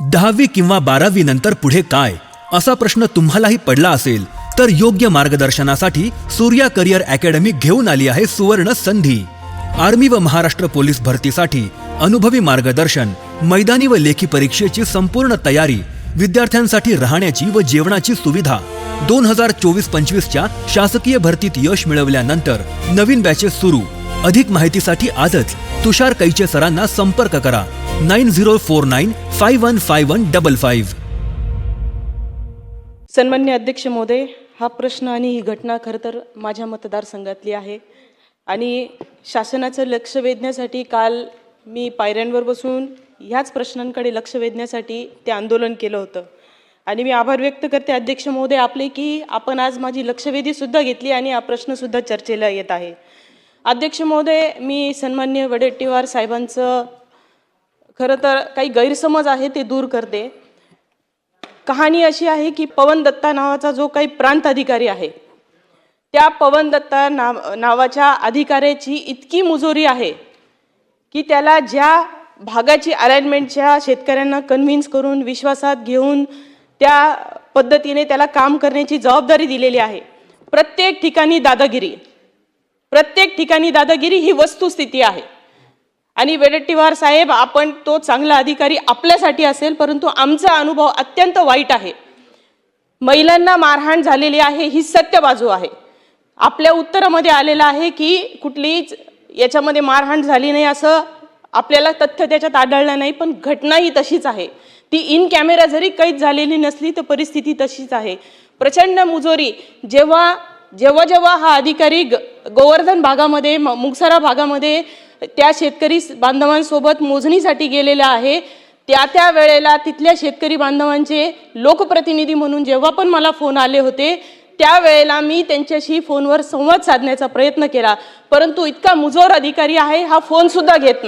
10वी किंवा 12वी नंतर पुढे काय असा प्रश्न तुम्हालाही पडला असेल तर योग्य मार्गदर्शनासाठी सूर्या करिअर अकॅडमी घेऊन आली आहे सुवर्ण संधी। आर्मी व महाराष्ट्र पोलीस भरतीसाठी अनुभवी मार्गदर्शन, मैदानी व लेखी परीक्षेची संपूर्ण तयारी, विद्यार्थ्यांसाठी राहण्याची व जेवणाची सुविधा। 2024-25च्या शासकीय भरतीत यश मिळवल्यानंतर नवीन बॅचेस सुरू। अधिक माहितीसाठी आजच तुषार कैचे सरांना संपर्क करा 9049515155। सन्मान्य अध्यक्ष महोदय, हा प्रश्न आणि ही घटना खरं तर माझ्या मतदारसंघातली आहे आणि शासनाचं लक्ष वेधण्यासाठी काल मी पायऱ्यांवर बसून ह्याच प्रश्नांकडे लक्ष वेधण्यासाठी ते आंदोलन केलं होतं आणि मी आभार व्यक्त करते अध्यक्ष महोदय आपले की आपण आज माझी लक्षवेधीसुद्धा घेतली आणि हा प्रश्नसुद्धा चर्चेला येत आहे। अध्यक्ष महोदय, मी सन्मान्य वडेट्टीवार साहेबांचं खरं तर काही गैरसमज आहे ते दूर करते। कहाणी अशी आहे की पवन दत्ता नावाचा जो काही प्रांत अधिकारी आहे त्या पवन दत्ता नावाच्या अधिकाऱ्याची इतकी मुजोरी आहे की त्याला ज्या भागाची अलाइनमेंटच्या शेतकऱ्यांना कन्व्हिन्स करून विश्वासात घेऊन त्या पद्धतीने त्याला काम करण्याची जबाबदारी दिलेली आहे। प्रत्येक ठिकाणी दादागिरी ही वस्तुस्थिती आहे आणि वडेट्टीवार साहेब, आपण तो चांगला अधिकारी आपल्यासाठी असेल, परंतु आमचा अनुभव अत्यंत वाईट आहे। महिलांना मारहाण झालेली आहे ही सत्य बाजू आहे। आपल्या उत्तरामध्ये आलेलं आहे की कुठलीच याच्यामध्ये मारहाण झाली नाही असं आपल्याला तथ्य त्याच्यात आढळलं नाही, पण घटना ही तशीच आहे। ती इन कॅमेरा जरी कैद झालेली नसली तर परिस्थिती तशीच आहे। प्रचंड मुजोरी जेव्हा हा अधिकारी गोवर्धन भागामध्ये, मुगसरा भागामध्ये त्या शेतकरी बांधवांसोबत मोजणीसाठी गेलेला आहे, त्या वेळेला तिथल्या शेतकरी बांधवांचे लोकप्रतिनिधी म्हणून जेव्हा पण मला फोन आले होते त्यावेळेला मी त्यांच्याशी फोनवर संवाद साधण्याचा प्रयत्न केला, परंतु इतका मुजोर अधिकारी आहे हा फोन सुद्धा घेत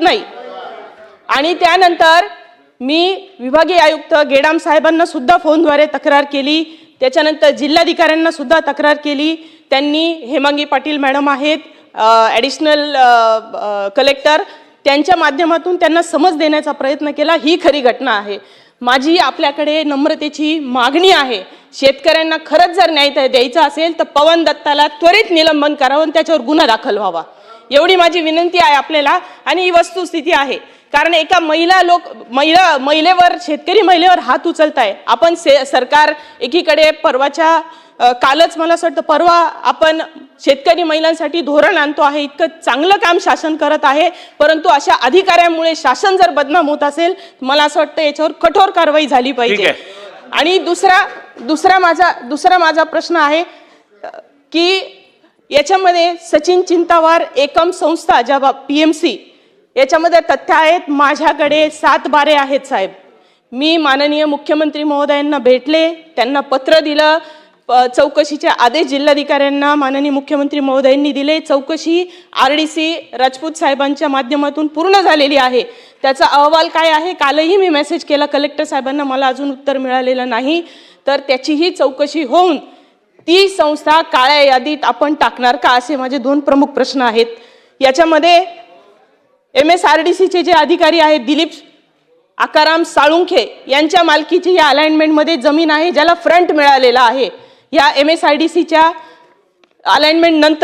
नाही। आणि त्यानंतर मी विभागीय आयुक्त गेडाम साहेबांना सुद्धा फोनद्वारे तक्रार केली, त्याच्यानंतर जिल्हाधिकाऱ्यांना सुद्धा तक्रार केली। त्यांनी हेमांगी पाटील मॅडम आहेत ॲडिशनल कलेक्टर, त्यांच्या माध्यमातून त्यांना समज देण्याचा प्रयत्न केला। ही खरी घटना आहे। माझी आपल्याकडे नम्रतेची मागणी आहे, शेतकऱ्यांना खरंच जर न्याय द्यायचा असेल तर पवन दत्ताला त्वरित निलंबन करावं आणि त्याच्यावर गुन्हा दाखल व्हावा, एवढी माझी विनंती आहे आपल्याला। आणि ही वस्तुस्थिती आहे, कारण एका महिलेवर, शेतकरी महिलेवर हात उचलताय आपण। सरकार एकीकडे कालच मला असं वाटतं परवा आपण शेतकरी महिलांसाठी धोरण आणतो आहे, इतकं चांगलं काम शासन करत आहे, परंतु अशा अधिकाऱ्यांमुळे शासन जर बदनाम होत असेल मला असं वाटतं याच्यावर कठोर कारवाई झाली पाहिजे। आणि दुसरा माझा प्रश्न आहे की याच्यामध्ये सचिन चिंतावार एकम संस्था ज्या PMC याच्यामध्ये तथ्य आहेत। माझ्याकडे 7 बारे आहेत साहेब। मी माननीय मुख्यमंत्री महोदयांना भेटले, त्यांना पत्र दिलं, चौकशीचे आदेश जिल्हाधिकाऱ्यांना माननीय मुख्यमंत्री महोदयांनी दिले। चौकशी RDC राजपूत साहेबांच्या माध्यमातून पूर्ण झालेली आहे। त्याचा अहवाल काय आहे, कालही मी मेसेज केला कलेक्टर साहेबांना, मला अजून उत्तर मिळालेलं नाही। तर त्याचीही चौकशी होऊन ती संस्था काळ्या यादीत आपण टाकणार का, असे माझे 2 प्रमुख प्रश्न आहेत। याच्यामध्ये MSRDCचे जे अधिकारी आहेत दिलीप आकाराम साळुंखे यांच्या मालकीची या अलाइनमेंटमध्ये जमीन आहे ज्याला फ्रंट मिळालेला आहे। या MSRDCच्या अलाइनमेंट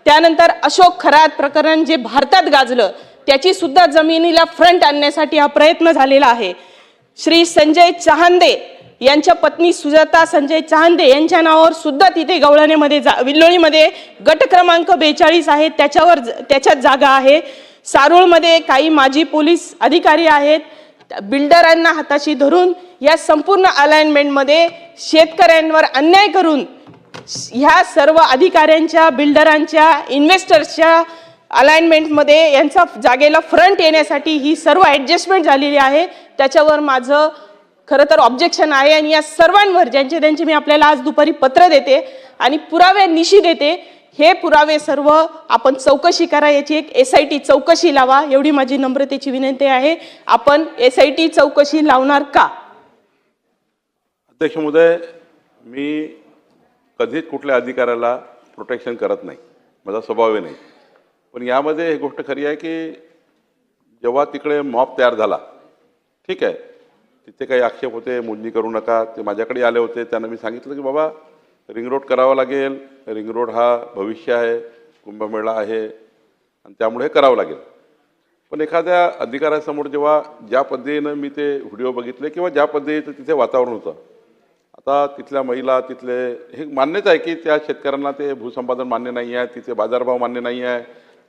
त्यानंतर अशोक खरात प्रकरण जे भारतात गाजलं त्याची सुद्धा जमिनीला फ्रंट आणण्यासाठी हा प्रयत्न झालेला आहे। श्री संजय चहांदे यांच्या पत्नी सुजाता संजय चहांदे यांच्या नावावर सुद्धा तिथे गवळणेमध्ये विल्लोळीमध्ये गट क्रमांक 42 आहे, त्याच्यात जागा आहे। सारूळमध्ये काही माजी पोलीस अधिकारी आहेत, बिल्डरांना हाताशी धरून या संपूर्ण अलाइनमेंटमध्ये शेतकऱ्यांवर अन्याय करून ह्या सर्व अधिकाऱ्यांच्या, बिल्डरांच्या, इन्व्हेस्टर्सच्या अलाइनमेंटमध्ये यांचा जागेला फ्रंट येण्यासाठी ही सर्व ॲडजस्टमेंट झालेली आहे। त्याच्यावर माझं खरं तर ऑब्जेक्शन आहे आणि या सर्वांवर ज्यांचे मी आपल्याला आज दुपारी पत्र देते आणि पुरावे निशी देते, हे पुरावे सर्व आपण चौकशी करा, याची एक SIT चौकशी लावा, एवढी माझी नम्रतेची विनंती आहे। आपण SIT चौकशी लावणार का? अध्यक्ष महोदय, मी कधीच कुठल्या अधिकाऱ्याला प्रोटेक्शन करत नाही, माझा स्वभाव नाही, पण यामध्ये एक गोष्ट खरी आहे की जेव्हा तिकडे मॉब तयार झाला ठीक आहे, तिथे काही आक्षेप होते, मोजणी करू नका, ते माझ्याकडे आले होते. त्यांना मी सांगितलं की बाबा रिंग रोड करावा लागेल, रिंग रोड हा भविष्य आहे, कुंभमेळा आहे आणि त्यामुळे हे करावं लागेल. पण एखाद्या अधिकाऱ्यासमोर जेव्हा ज्या पद्धतीनं मी ते व्हिडिओ बघितले किंवा ज्या पद्धतीचं तिथे वातावरण होतं, आता तिथल्या महिला, तिथले हे मान्यच आहे की त्या शेतकऱ्यांना ते भूसंपादन मान्य नाही आहे, तिथे बाजारभाव मान्य नाही आहे,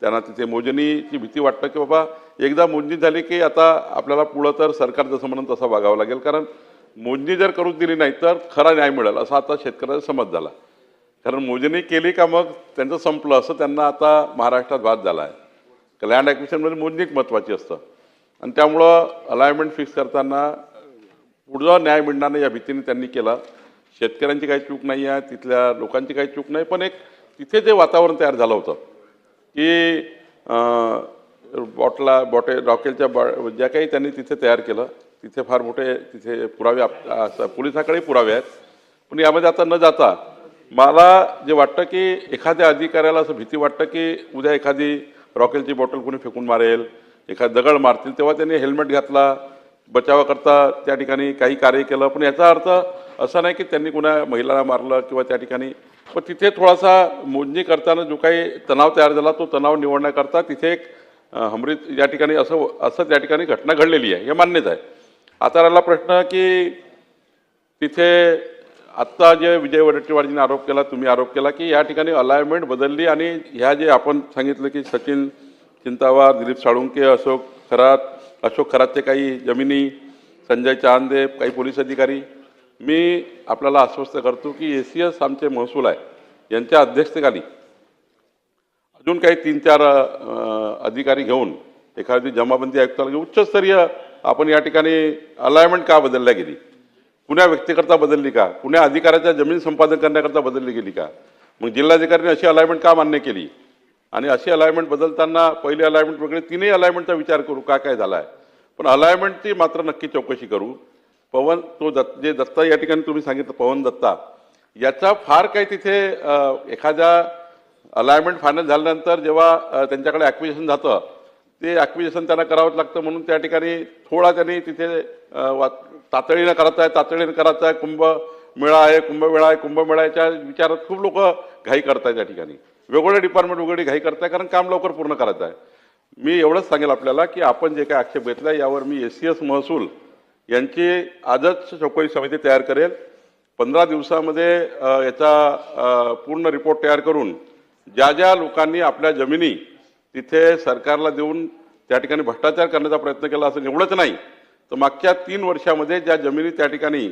त्यांना तिथे मोजणीची भीती वाटतं की बाबा एकदा मोजणी झाली की आता आपल्याला पुढं तर सरकार जसं म्हणून तसं वागावं लागेल, कारण मोजणी जर करूच दिली नाही तर खरा न्याय मिळेल असा आता शेतकऱ्याचा समज झाला. कारण मोजणी केली का मग त्यांचं संपलं असं त्यांना आता महाराष्ट्रात भास झाला आहे. लँड ॲक्विजिशनमध्ये मोजणीच महत्त्वाची असतं आणि त्यामुळं अलाइनमेंट फिक्स करताना पुढं न्याय मिळणार नाही या भीतीने त्यांनी केलं. शेतकऱ्यांची काही चूक नाही आहे, तिथल्या लोकांची काही चूक नाही, पण एक तिथे जे वातावरण तयार झालं होतं की रॉकेलच्या ज्या काही त्यांनी तिथे तयार केलं, तिथे फार मोठे तिथे पुरावे पोलिसाकडे पुरावे आहेत. पण यामध्ये आता न जाता मला जे वाटतं की एखाद्या अधिकाऱ्याला असं भीती वाटतं की उद्या एखादी रॉकेलची बॉटल कोणी फेकून मारेल, एखादा दगड मारतील, तेव्हा त्यांनी हेल्मेट घातला, बचावाकरता त्या ठिकाणी काही कार्य केलं. पण याचा अर्थ असा नाही की त्यांनी कुणा महिलाला मारलं किंवा त्या ठिकाणी, पण तिथे थोडासा मोजणी करताना जो काही तणाव तयार झाला तो तणाव निवडण्याकरता तिथे एक हमरीत या ठिकाणी असं त्या ठिकाणी घटना घडलेली आहे, हे मान्यच आहे. आता राहिला प्रश्न की तिथे आत्ता जे विजय वडेट्टीवारजींनी आरोप केला, तुम्ही आरोप केला की या ठिकाणी अलाइनमेंट बदलली आणि ह्या जे आपण सांगितलं की सचिन चिंतावार, दिलीप साळुंके, अशोक खरातचे काही जमिनी, संजय चांदे, काही पोलीस अधिकारी, मी आपल्याला आश्वस्त करतो की ACS आमचे महसूल आहे यांच्या अध्यक्षतेखाली अजून काही 3-4 अधिकारी घेऊन एखादी जमाबंदी आयुक्ताला घेऊन उच्चस्तरीय आपण या ठिकाणी अलाइनमेंट का बदलल्या गेली, कुण्या व्यक्तीकरता बदलली का, कुण्या अधिकाऱ्याच्या जमीन संपादन करण्याकरता बदलली गेली का, मग जिल्हाधिकाऱ्यांनी अशी अलाइनमेंट का मान्य केली आणि अशी अलाइनमेंट बदलताना पहिली अलाइनमेंट वेगळी, तीनही अलाइनमेंटचा विचार करू काय झाला आहे. पण अलाइनमेंटची मात्र नक्की चौकशी करू. जे दत्ता या ठिकाणी तुम्ही सांगितलं पवन दत्ता, याचा फार काही तिथे एखाद्या अलाइनमेंट फायनल झाल्यानंतर जेव्हा त्यांच्याकडे ॲक्विजिशन जातं ते ॲक्विजिशन त्यांना करावंच लागतं, म्हणून त्या ठिकाणी थोडा त्यांनी तिथे तातडीनं करायचं आहे, कुंभमेळ्याच्या विचारात खूप लोक घाई करतायत. त्या ठिकाणी वेगवेगळे डिपार्टमेंट वेगळी घाई करताय कारण काम लवकर पूर्ण करायचं आहे. मी एवढंच सांगेल आपल्याला की आपण जे काही आक्षेप घेतला यावर मी ACS महसूल यांची आजच चौकशी समिती तयार करेल. 15 दिवसामध्ये याचा पूर्ण रिपोर्ट तयार करून ज्या ज्या लोकांनी आपल्या जमिनी तिथे सरकारला देऊन त्या ठिकाणी भ्रष्टाचार करण्याचा प्रयत्न केला असं एवढंच नाही तर मागच्या 3 वर्षामध्ये ज्या जमिनी त्या ठिकाणी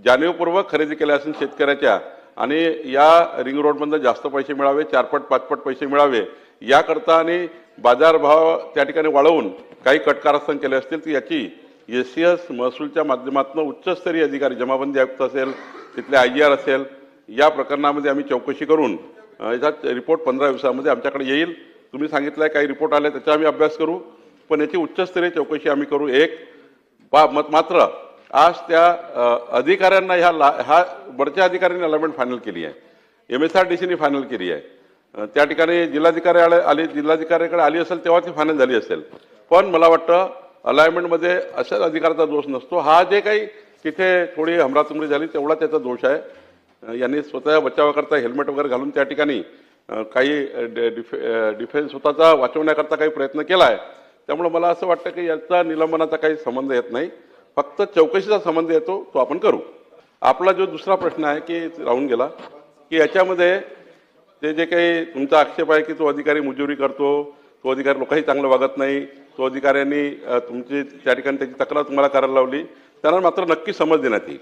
जाणीवपूर्वक खरेदी केल्या असेल शेतकऱ्याच्या आणि या रिंग रोडमधून जास्त पैसे मिळावे, 4पट 5पट पैसे मिळावे याकरता आणि बाजारभाव त्या ठिकाणी वाढवून काही कटकारस्थान केले असतील तर याची ACS महसूलच्या माध्यमातून उच्चस्तरीय अधिकारी, जमाबंदी आयुक्त असेल, तिथले IGR असेल, या प्रकरणामध्ये आम्ही चौकशी करून याचा रिपोर्ट 15 दिवसामध्ये आमच्याकडे येईल. तुम्ही सांगितलं आहे काही रिपोर्ट आले त्याचा आम्ही अभ्यास करू, पण याची उच्चस्तरीय चौकशी आम्ही करू. मात्र आज त्या अधिकाऱ्यांना ह्या वरच्या अधिकाऱ्यांनी अलाइनमेंट फायनल केली आहे, MSRDCने फायनल केली आहे, त्या ठिकाणी जिल्हाधिकाऱ्याकडे आली असेल तेव्हा ती फायनल झाली असेल. पण मला वाटतं अलाइनमेंटमध्ये अशाच अधिकाराचा दोष नसतो. हा जे काही तिथे थोडी हमरातुमरी झाली तेवढा त्याचा दोष आहे. यांनी स्वतः बचावाकरता हेल्मेट वगैरे घालून त्या ठिकाणी काही डिफेन्स स्वतःचा वाचवण्याकरता काही प्रयत्न केला आहे. त्यामुळे मला असं वाटतं की याचा निलंबनाचा काही संबंध येत नाही, फक्त चौकशीचा संबंध येतो, तो आपण करू. आपला जो दुसरा प्रश्न आहे की राहून गेला की याच्यामध्ये ते जे काही तुमचा आक्षेप आहे की तो अधिकारी मुजुरी करतो, तो अधिकारी लोकही चांगलं वागत नाही, तो अधिकाऱ्यांनी तुमची त्या ठिकाणी त्याची तक्रार तुम्हाला करायला लावली, त्यांना मात्र नक्की समज देण्यात येईल.